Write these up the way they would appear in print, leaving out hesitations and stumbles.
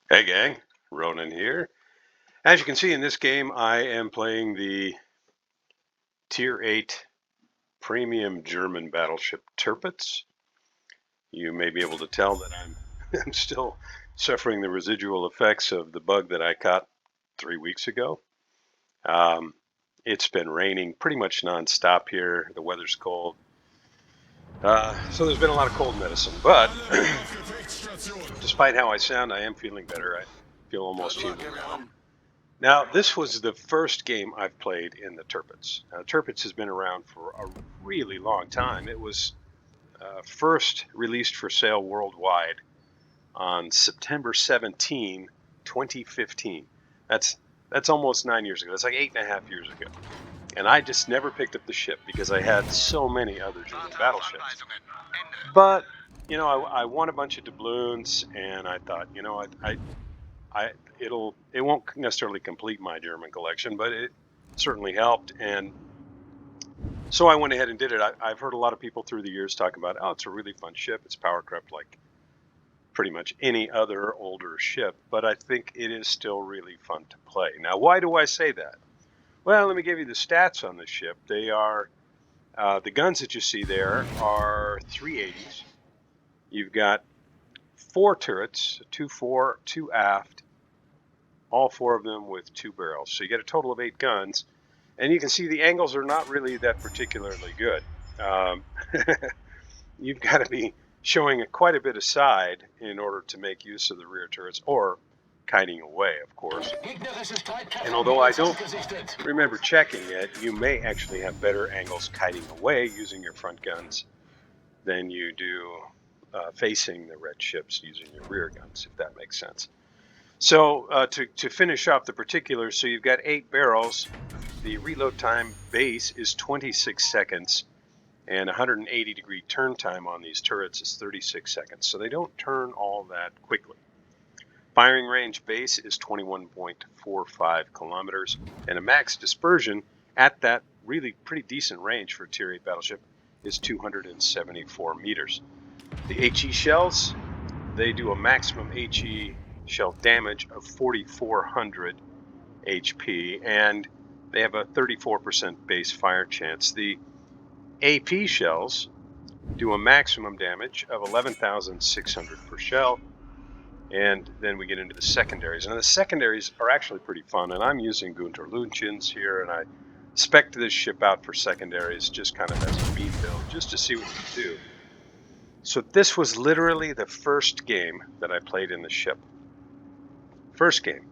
Hey gang, Ronan here. As you can see in this game, I am playing the Tier 8 premium German battleship Tirpitz. You may be able to tell that I'm still suffering the residual effects of the bug that I caught 3 weeks ago. Um, it's been raining pretty much nonstop here. The weather's cold. So there's been a lot of cold medicine, but despite how I sound, I am feeling better. I feel almost human now. Now, this was the first game I've played in the Tirpitz. Tirpitz has been around for a really long time. It was first released for sale worldwide on September 17, 2015. That's almost 9 years ago. That's like 8.5 years ago. And I just never picked up the ship because I had so many other German battleships. But, I won a bunch of doubloons, and I thought, it won't necessarily complete my German collection, but it certainly helped. And so I went ahead and did it. I've heard a lot of people through the years talk about, oh, it's a really fun ship. It's power crept like pretty much any other older ship, but I think it is still really fun to play. Now, why do I say that? Well, let me give you the stats on the ship. They are, the guns that you see there are 380s. You've got 4 turrets, 2 fore, 2 aft, all 4 of them with 2 barrels. So you get a total of 8 guns. And you can see the angles are not really that particularly good. You've got to be showing quite a bit of side in order to make use of the rear turrets, or kiting away, of course. And although I don't remember checking it, you may actually have better angles kiting away using your front guns than you do facing the red ships using your rear guns, if that makes sense. So to finish off the particulars, so you've got 8 barrels. The reload time base is 26 seconds, and 180-degree turn time on these turrets is 36 seconds. So they don't turn all that quickly. Firing range base is 21.45 kilometers, and a max dispersion at that really pretty decent range for a Tier 8 battleship is 274 meters. The HE shells, they do a maximum HE shell damage of 4,400 HP, and they have a 34% base fire chance. The AP shells do a maximum damage of 11,600 per shell, and then we get into the secondaries. And the secondaries are actually pretty fun, and I'm using Gunter Lünchens here, and I spec'd this ship out for secondaries just kind of as a mean build, just to see what we can do. So this was literally the first game that I played in the ship. First game.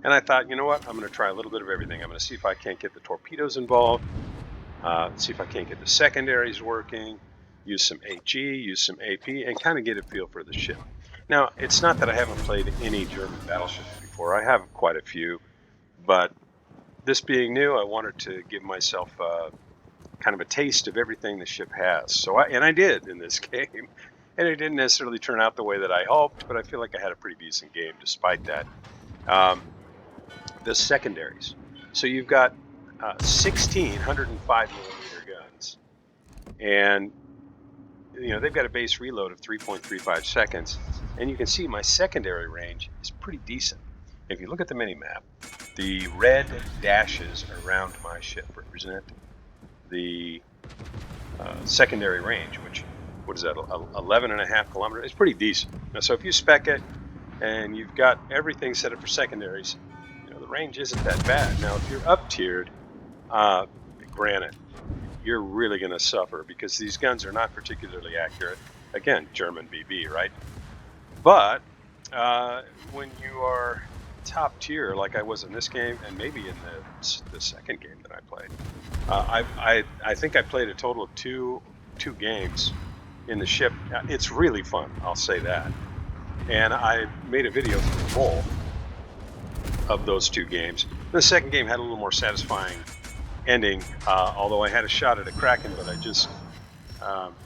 And I thought, you know what, I'm going to try a little bit of everything. I'm going to see if I can't get the torpedoes involved, see if I can't get the secondaries working, use some HE, use some AP, and kind of get a feel for the ship. Now, it's not that I haven't played any German battleships before. I have quite a few, but this being new, I wanted to give myself kind of a taste of everything the ship has. So I did in this game, and it didn't necessarily turn out the way that I hoped, but I feel like I had a pretty decent game despite that. The secondaries. So you've got 16 105 millimeter guns, and they've got a base reload of 3.35 seconds, and you can see my secondary range is pretty decent. If you look at the mini map, the red dashes around my ship represent the secondary range, which, what is that, 11.5 kilometers? It's pretty decent. Now, so if you spec it and you've got everything set up for secondaries, the range isn't that bad. Now, if you're up tiered, granted, you're really going to suffer because these guns are not particularly accurate. Again, German BB, right? But when you are top tier, like I was in this game, and maybe in the second game that I played, I think I played a total of two games in the ship. It's really fun, I'll say that. And I made a video for the bowl of those 2 games. The second game had a little more satisfying ending, although I had a shot at a Kraken, but I just,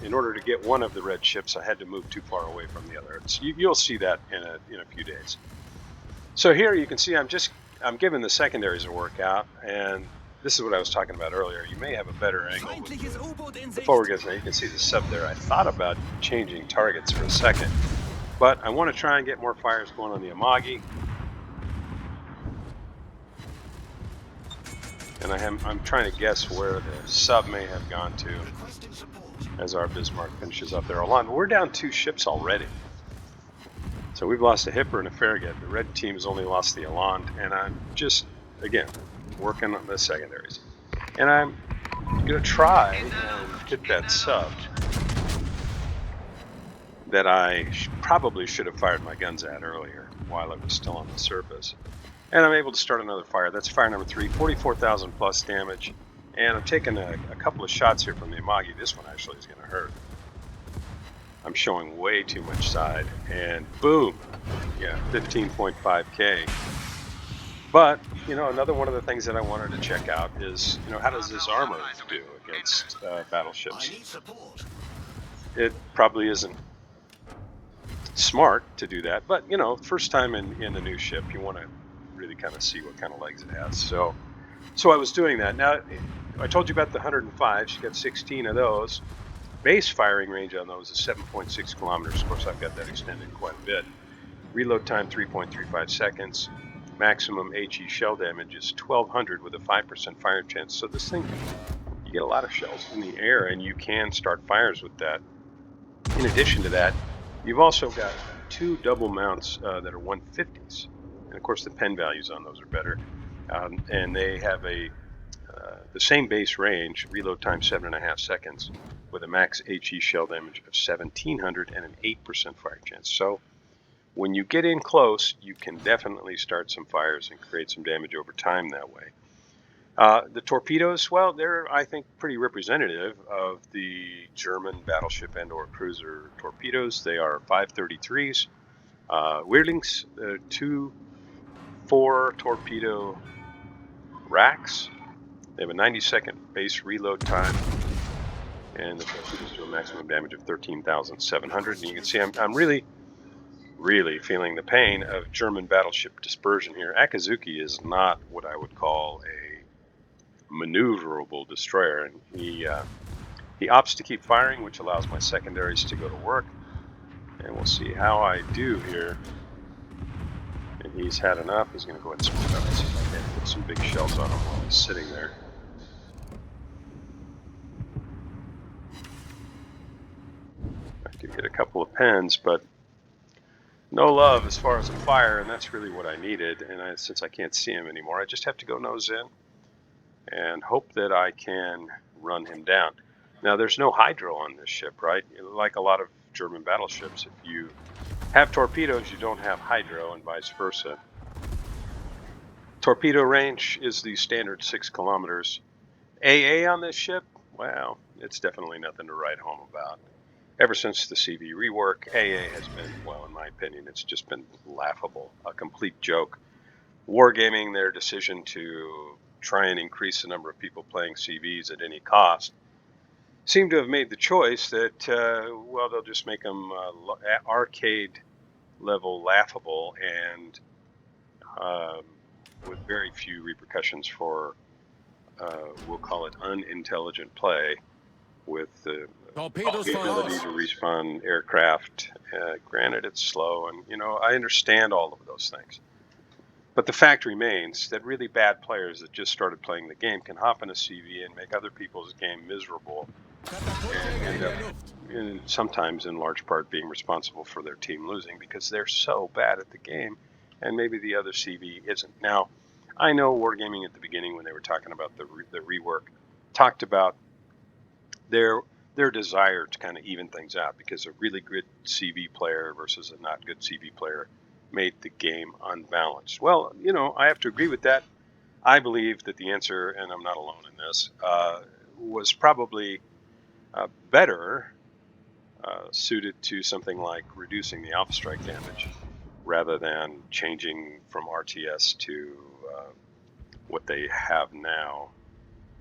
in order to get one of the red ships, I had to move too far away from the other. You'll see that in a few days. So here you can see I'm giving the secondaries a workout, and this is what I was talking about earlier. You may have a better angle with the forward guns. Now you can see the sub there. I thought about changing targets for a second, But I want to try and get more fires going on the Amagi. And I'm trying to guess where the sub may have gone to as our Bismarck finishes up their Hollande. We're down 2 ships already. So we've lost a Hipper and a Farragut. The red team has only lost the Hollande, and I'm just, again, working on the secondaries. And I'm going to try and hit that sub that I probably should have fired my guns at earlier while it was still on the surface. And I'm able to start another fire. That's fire number 3, 44,000 plus damage. And I'm taking a couple of shots here from the Amagi. This one actually is going to hurt. I'm showing way too much side. And boom, yeah, 15.5K. But, another one of the things that I wanted to check out is, how does this armor do against battleships? It probably isn't smart to do that, but, first time in a new ship, you want to really kind of see what kind of legs it has. So I was doing that. Now, I told you about the 105. She got 16 of those. Base firing range on those is 7.6 kilometers. Of course, I've got that extended quite a bit. Reload time 3.35 seconds. Maximum HE shell damage is 1,200 with a 5% fire chance. So this thing, you get a lot of shells in the air, and you can start fires with that. In addition to that, you've also got 2 double mounts that are 150s. And of course, the pen values on those are better. And they have the same base range, reload time 7.5 seconds, with a max HE shell damage of 1,700 and an 8% fire chance. So when you get in close, you can definitely start some fires and create some damage over time that way. The torpedoes, well, they're, I think, pretty representative of the German battleship and or cruiser torpedoes. They are 533s. Wehrlings, 2 4 torpedo racks. They have a 90-second base reload time, and the torpedoes do a maximum damage of 13,700. And you can see I'm really feeling the pain of German battleship dispersion here. Akizuki is not what I would call a maneuverable destroyer, and he opts to keep firing, which allows my secondaries to go to work. And we'll see how I do here. And he's had enough. He's going to go ahead and split up and see if I can put some big shells on him while he's sitting there. I do get a couple of pens, but no love as far as a fire, and that's really what I needed. And since I can't see him anymore, I just have to go nose in and hope that I can run him down. Now, there's no hydro on this ship, right? Like a lot of German battleships, if you have torpedoes, you don't have hydro, and vice versa. Torpedo range is the standard 6 kilometers. AA on this ship, well, it's definitely nothing to write home about. Ever since the CV rework, AA has been, well, in my opinion, it's just been laughable, a complete joke. Wargaming, their decision to try and increase the number of people playing CVs at any cost, seem to have made the choice that, they'll just make them arcade level laughable and with very few repercussions for, we'll call it unintelligent play with the ability to respawn aircraft. Granted, it's slow, and, I understand all of those things. But the fact remains that really bad players that just started playing the game can hop in a CV and make other people's game miserable, and end up, sometimes in large part, being responsible for their team losing because they're so bad at the game, and maybe the other CV isn't. Now, I know Wargaming at the beginning, when they were talking about the rework, talked about their desire to kind of even things out because a really good CV player versus a not good CV player made the game unbalanced. Well, I have to agree with that. I believe that the answer, and I'm not alone in this, was probably better suited to something like reducing the alpha strike damage rather than changing from RTS to what they have now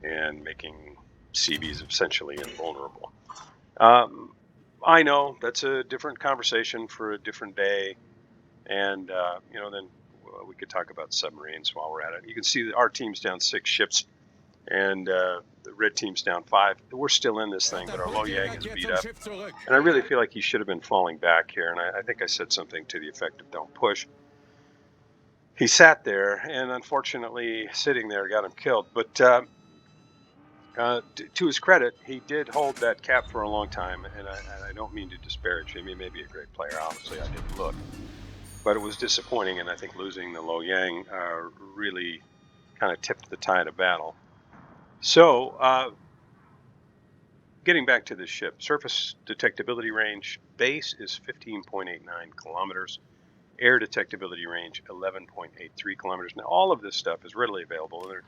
and making CVs essentially invulnerable. I know that's a different conversation for a different day. And, then we could talk about submarines while we're at it. You can see that our team's down 6 ships and the red team's down 5. We're still in this thing, but our Lo Yang is beat up. And I really feel like he should have been falling back here, and I think I said something to the effect of don't push. He sat there, and unfortunately, sitting there got him killed. But to his credit, he did hold that cap for a long time, and I don't mean to disparage him. He may be a great player. Honestly, I didn't look. But it was disappointing, and I think losing the Lo Yang really kind of tipped the tide of battle. So, getting back to this ship, surface detectability range base is 15.89 kilometers. Air detectability range 11.83 kilometers. Now, all of this stuff is readily available. There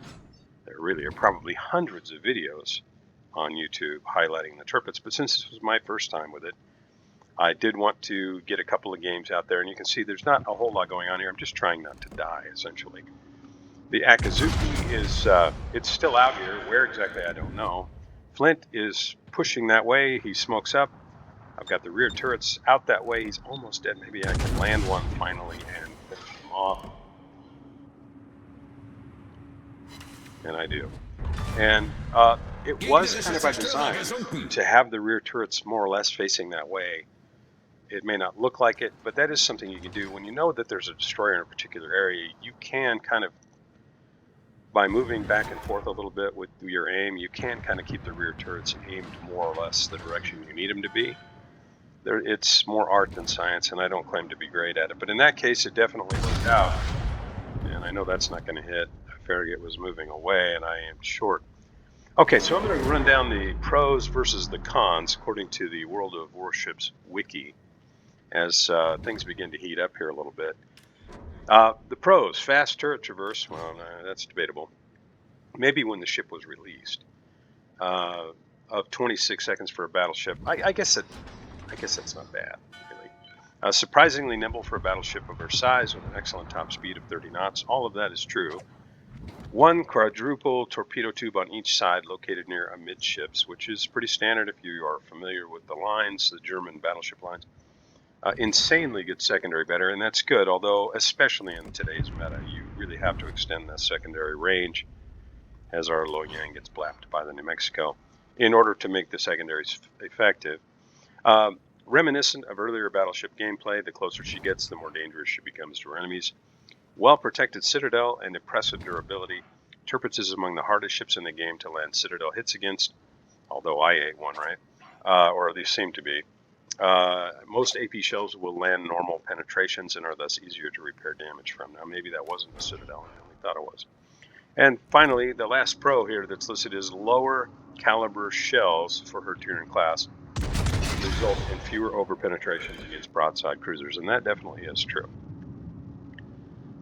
really are probably hundreds of videos on YouTube highlighting the Tirpitz, but since this was my first time with it, I did want to get a couple of games out there, and you can see there's not a whole lot going on here. I'm just trying not to die, essentially. The Akazuki is it's still out here. Where exactly, I don't know. Flint is pushing that way. He smokes up. I've got the rear turrets out that way. He's almost dead. Maybe I can land one finally and finish him off. And I do. And it was kind of by design to have the rear turrets more or less facing that way. It may not look like it, but that is something you can do. When you know that there's a destroyer in a particular area, you can kind of, by moving back and forth a little bit with your aim, you can kind of keep the rear turrets aimed more or less the direction you need them to be. It's more art than science, and I don't claim to be great at it. But in that case, it definitely worked out. And I know that's not going to hit. Farragut was moving away, and I am short. Okay, so I'm going to run down the pros versus the cons according to the World of Warships wiki as things begin to heat up here a little bit. The pros, fast turret traverse, well, that's debatable. Maybe when the ship was released. Of 26 seconds for a battleship. I guess that's not bad, really. Surprisingly nimble for a battleship of her size with an excellent top speed of 30 knots. All of that is true. One quadruple torpedo tube on each side located near amidships, which is pretty standard if you are familiar with the lines, the German battleship lines. Insanely good secondary better, and that's good, although especially in today's meta, you really have to extend the secondary range as our Lo Yang gets blapped by the New Mexico in order to make the secondaries effective. Reminiscent of earlier battleship gameplay, the closer she gets, the more dangerous she becomes to her enemies. Well-protected citadel and impressive durability. Tirpitz is among the hardest ships in the game to land citadel hits against, although I ate one, right? Or these seem to be. Most AP shells will land normal penetrations and are thus easier to repair damage from. Now, maybe that wasn't a citadel, I only thought it was. And finally, the last pro here that's listed is lower caliber shells for her Tyrian class result in fewer over-penetrations against broadside cruisers, and that definitely is true.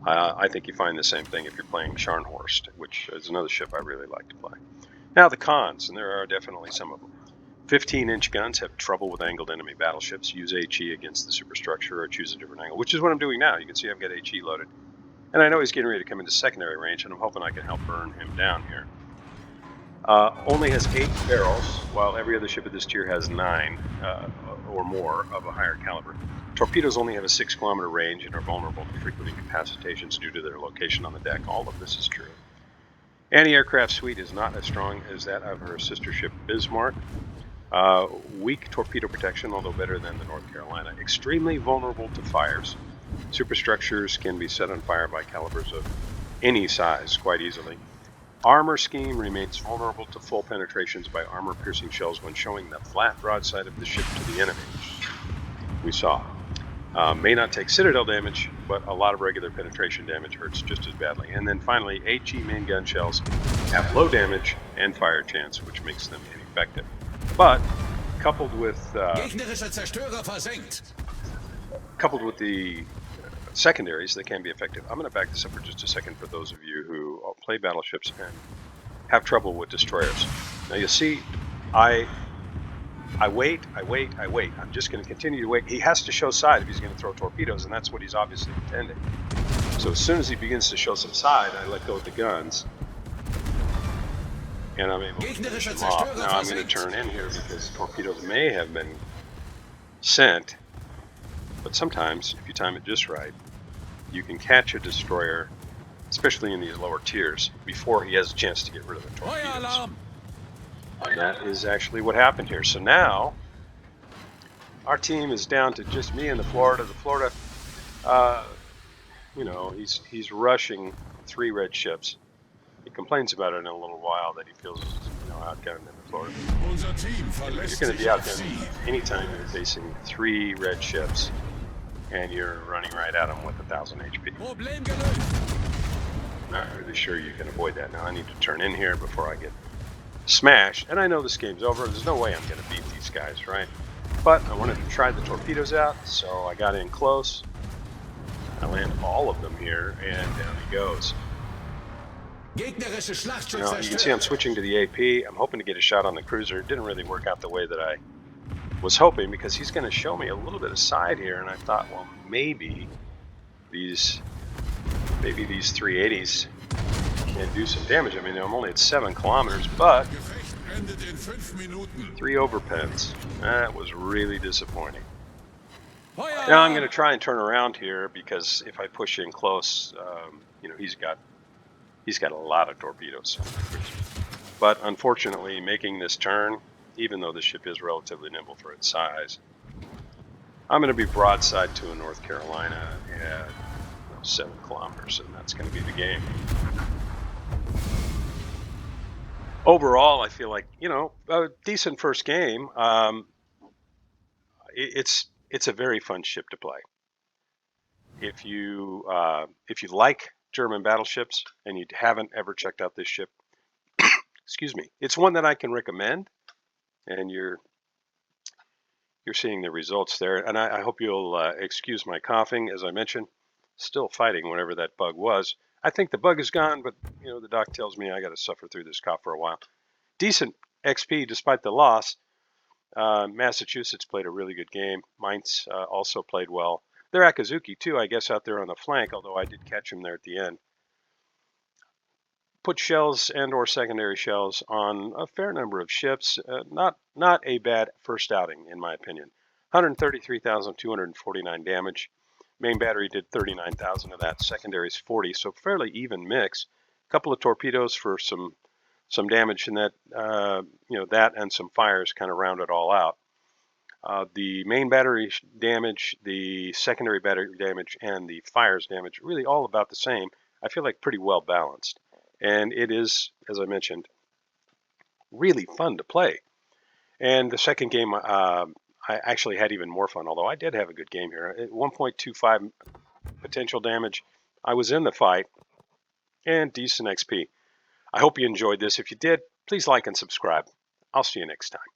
I think you find the same thing if you're playing Scharnhorst, which is another ship I really like to play. Now, the cons, and there are definitely some of them. 15-inch guns have trouble with angled enemy battleships. Use HE against the superstructure or choose a different angle, which is what I'm doing now. You can see I've got HE loaded. And I know he's getting ready to come into secondary range, and I'm hoping I can help burn him down here. Only has 8 barrels, while every other ship of this tier has 9 or more of a higher caliber. Torpedoes only have a 6-kilometer range and are vulnerable to frequent incapacitations due to their location on the deck. All of this is true. Anti-aircraft suite is not as strong as that of her sister ship Bismarck. Weak torpedo protection, although better than the North Carolina. Extremely vulnerable to fires. Superstructures can be set on fire by calibers of any size quite easily. Armor scheme remains vulnerable to full penetrations by armor-piercing shells when showing the flat broadside of the ship to the enemy. We saw. May not take citadel damage, but a lot of regular penetration damage hurts just as badly. And then finally, HE main gun shells have low damage and fire chance, which makes them ineffective. But coupled with the secondaries, they can be effective. I'm going to back this up for just a second for those of you who play battleships and have trouble with destroyers. Now you see, I wait. I'm just going to continue to wait. He has to show side if he's going to throw torpedoes, and that's what he's obviously intending. So as soon as he begins to show some side, I let go of the guns, and I'm able to finish him off. Now I'm going to turn in here because torpedoes may have been sent, but sometimes, if you time it just right, you can catch a destroyer especially in these lower tiers, before he has a chance to get rid of the torpedoes. And that is actually what happened here. So now our team is down to just me and the Florida. The Florida, you know, he's rushing 3 red ships. He complains about it in a little while that he feels, you know, outgunned in the Florida. You're going to be outgunned anytime you're facing 3 red ships and you're running right at them with 1,000 HP. Not really sure you can avoid that. Now I need to turn in here before I get smashed. And I know this game's over. There's no way I'm going to beat these guys, right? But I wanted to try the torpedoes out, so I got in close. I land all of them here, and down he goes. Now, you can see I'm switching to the AP. I'm hoping to get a shot on the cruiser. It didn't really work out the way that I was hoping, because he's going to show me a little bit of side here, and I thought, well, maybe these 380s can do some damage. I mean, I'm only at 7 kilometers, but 3 overpens. That was really disappointing. Now I'm going to try and turn around here, because if I push in close, you know, he's got a lot of torpedoes. But unfortunately, making this turn, even though the ship is relatively nimble for its size, I'm going to be broadside to a North Carolina at 7 kilometers, and that's going to be the game. Overall, I feel like, you know, a decent first game. It's a very fun ship to play. If you like German battleships and you haven't ever checked out this ship, excuse me, it's one that I can recommend, and you're seeing the results there. And I hope you'll excuse my coughing. As I mentioned, still fighting whatever that bug was. I think the bug is gone, but you know, the doc tells me I got to suffer through this cough for a while. Decent XP despite the loss. Massachusetts played a really good game. Mainz also played well. They're Akazuki too, I guess, out there on the flank, although I did catch him there at the end. Put shells and or secondary shells on a fair number of ships. Not a bad first outing, in my opinion. 133,249 damage. Main battery did 39,000 of that. Secondaries 40, so fairly even mix. A couple of torpedoes for some damage in that, you know, that and some fires kind of round it all out. The main battery damage, the secondary battery damage, and the fires damage, really all about the same. I feel like pretty well balanced. And it is, as I mentioned, really fun to play. And the second game, I actually had even more fun, although I did have a good game here. At 1.25 potential damage. I was in the fight, and decent XP. I hope you enjoyed this. If you did, please like and subscribe. I'll see you next time.